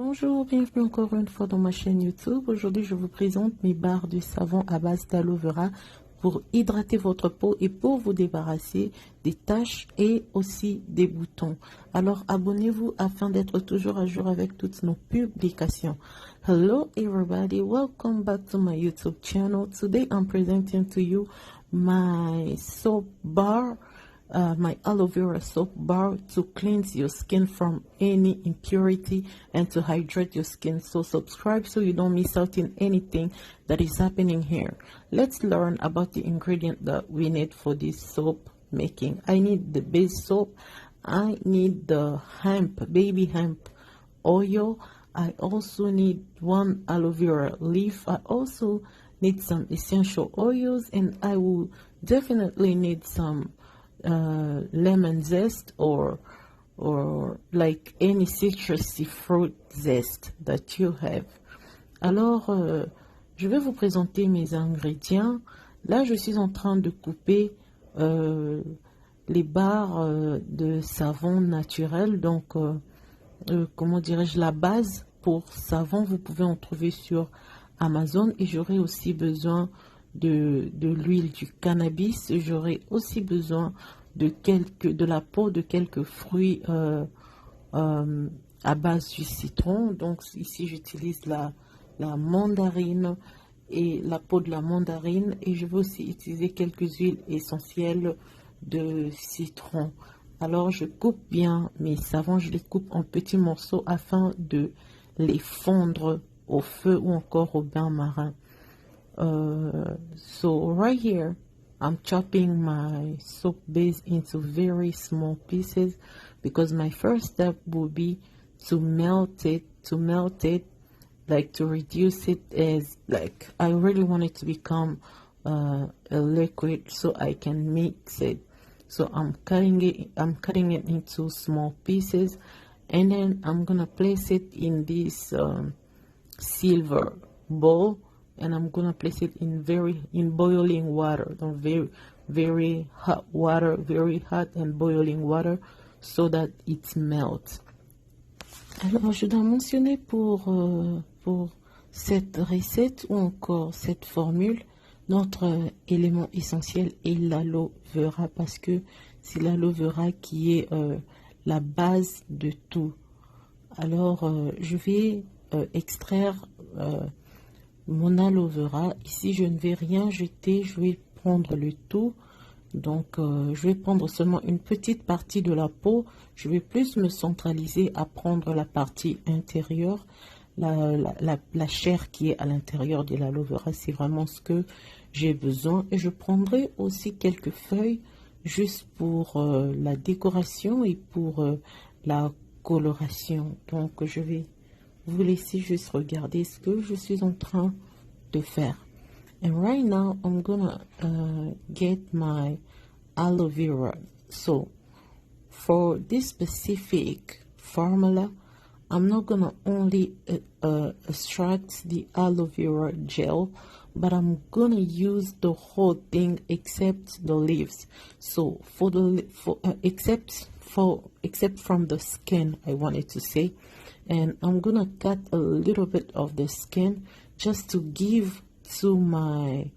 Bonjour, bienvenue encore une fois dans ma chaîne YouTube. Aujourd'hui, je vous présente mes barres de savon à base d'aloe vera pour hydrater votre peau et pour vous débarrasser des taches et aussi des boutons. Alors, abonnez-vous afin d'être toujours à jour avec toutes nos publications. Hello everybody, welcome back to my YouTube channel. Today, I'm presenting to you my soap bar. My aloe vera soap bar to cleanse your skin from any impurity and to hydrate your skin. So subscribe so you don't miss out in anything that is happening here. Let's learn about the ingredient that we need for this soap making. I need the base soap. I need the baby hemp oil. I also need one aloe vera leaf. I also need some essential oils, and I will definitely need some lemon zest or like any citrusy fruit zest that you have. Alors, je vais vous présenter mes ingrédients. Là, je suis en train de couper les barres de savon naturel. Donc, comment dirais-je, la base pour savon, vous pouvez en trouver sur Amazon. Et j'aurai aussi besoin de l'huile du cannabis. J'aurai aussi besoin de la peau de quelques fruits à base du citron. Donc ici j'utilise la mandarine et la peau de la mandarine, et je vais aussi utiliser quelques huiles essentielles de citron. Alors je coupe bien mes savons, je les coupe en petits morceaux afin de les fondre au feu ou encore au bain marin. So right here, I'm chopping my soap base into very small pieces because my first step will be to melt it, like to reduce it as like I really want it to become a liquid so I can mix it. So I'm cutting it into small pieces, and then I'm gonna place it in this silver bowl. And I'm gonna place it in boiling water, very hot water, very hot and boiling water, so that it melts. Alors, je dois mentionner pour cette recette ou encore cette formule, notre élément essentiel est l'aloe vera, parce que c'est l'aloe vera qui est la base de tout. Alors, je vais extraire mon aloe vera. Ici, je ne vais rien jeter, je vais prendre le tout. Donc, je vais prendre seulement une petite partie de la peau. Je vais plus me centraliser à prendre la partie intérieure, la chair qui est à l'intérieur de l'aloe vera. C'est vraiment ce que j'ai besoin. Et je prendrai aussi quelques feuilles juste pour la décoration et pour la coloration. Donc, je vais vous laissez juste regarder ce que je suis en train de faire. And right now, I'm gonna get my aloe vera. So, for this specific formula, I'm not gonna only extract the aloe vera gel, but I'm gonna use the whole thing except the leaves. So, except from the skin, I wanted to say. And I'm gonna cut a little bit of the skin just to give to my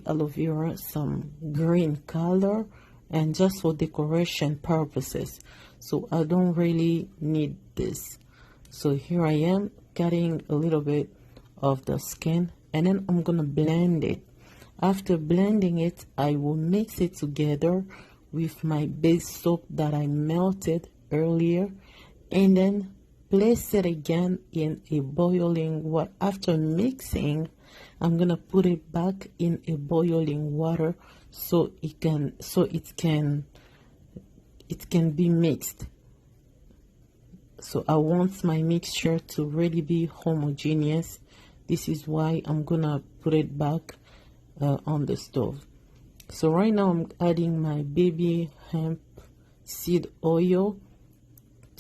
aloe vera some green color and just for decoration purposes. So I don't really need this. So here I am cutting a little bit of the skin, and then I'm gonna blend it. After blending it, I will mix it together with my base soap that I melted earlier, and then place it again in a boiling water. After mixing, I'm gonna put it back in a boiling water so it can be mixed. So I want my mixture to really be homogeneous. This is why I'm gonna put it back on the stove. So right now I'm adding my baby hemp seed oil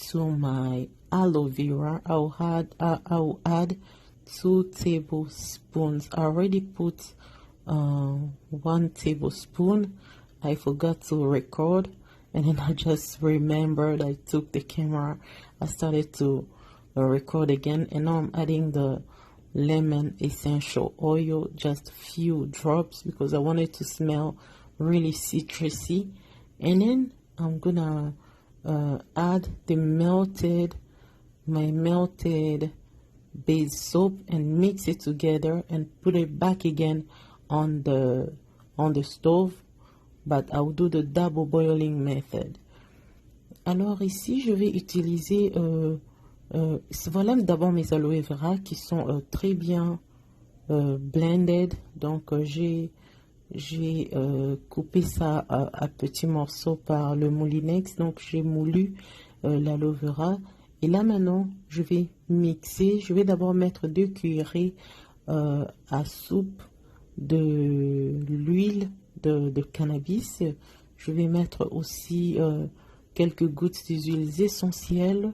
to my aloe vera. I'll add 2 tablespoons. I already put 1 tablespoon. I forgot to record, and then I just remembered. I took the camera. I started to record again. And now I'm adding the lemon essential oil, just few drops, because I want it to smell really citrusy. And then I'm gonna add the my melted base soap and mix it together and put it back again on the stove, but I'll do the double boiling method. Alors ici je vais utiliser voilà d'abord mes aloe vera qui sont très bien blended. Donc j'ai coupé ça à petits morceaux par le moulinex. Donc j'ai moulu l'aloe vera. Et là maintenant, je vais mixer. Je vais d'abord mettre 2 cuillerées à soupe de l'huile de cannabis. Je vais mettre aussi quelques gouttes d'huiles essentielles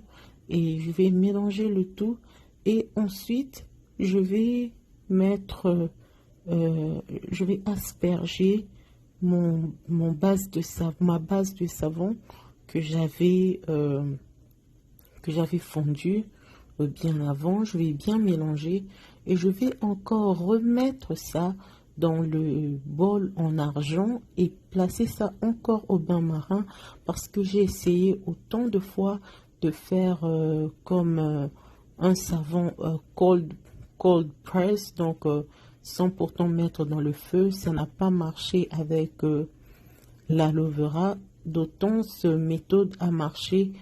et je vais mélanger le tout. Et ensuite, je vais mettre, je vais asperger ma base de savon que j'avais fondu bien avant. Je vais bien mélanger et je vais encore remettre ça dans le bol en argent et placer ça encore au bain marin, parce que j'ai essayé autant de fois de faire comme un savon cold press, donc sans pourtant mettre dans le feu. Ça n'a pas marché avec l'aloe vera, d'autant cette méthode a marché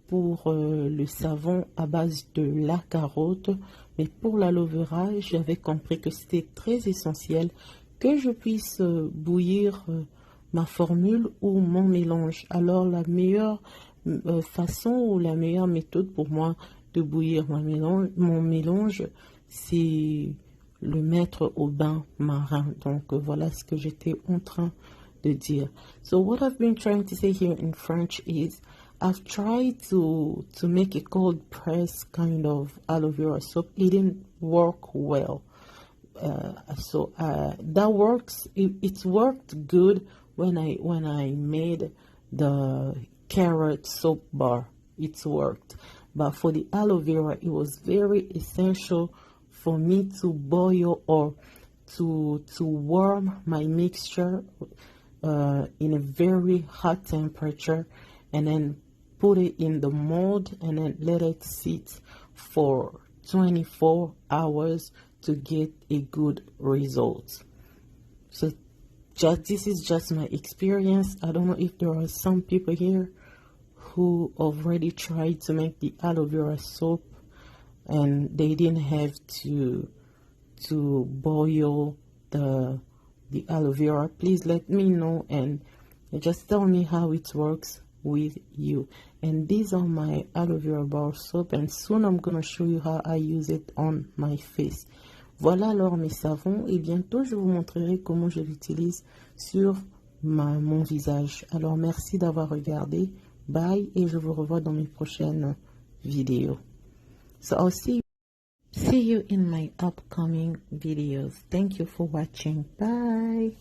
pour le savon à base de la carotte. Mais pour l'aloe vera, j'avais compris que c'était très essentiel que je puisse bouillir ma formule ou mon mélange. Alors la meilleure façon ou la meilleure méthode pour moi de bouillir mon mélange, c'est le mettre au bain marin. Donc voilà ce que j'étais en train de dire. So what I've been trying to say here in French is I've tried to make a cold press kind of aloe vera soap. It didn't work well. So that works. It's worked good when I made the carrot soap bar. It's worked. But for the aloe vera, it was very essential for me to boil or to warm my mixture in a very hot temperature, and then put it in the mold and then let it sit for 24 hours to get a good result. So this is just my experience. I don't know if there are some people here who already tried to make the aloe vera soap and they didn't have to boil the aloe vera. Please let me know and just tell me how it works with you. And these are my aloe vera bar soap, and soon I'm gonna show you how I use it on my face. Voilà alors mes savons, et bientôt je vous montrerai comment je l'utilise sur mon visage. Alors merci d'avoir regardé, bye, et je vous revois dans mes prochaines vidéos. So I'll see you in my upcoming videos. Thank you for watching. Bye.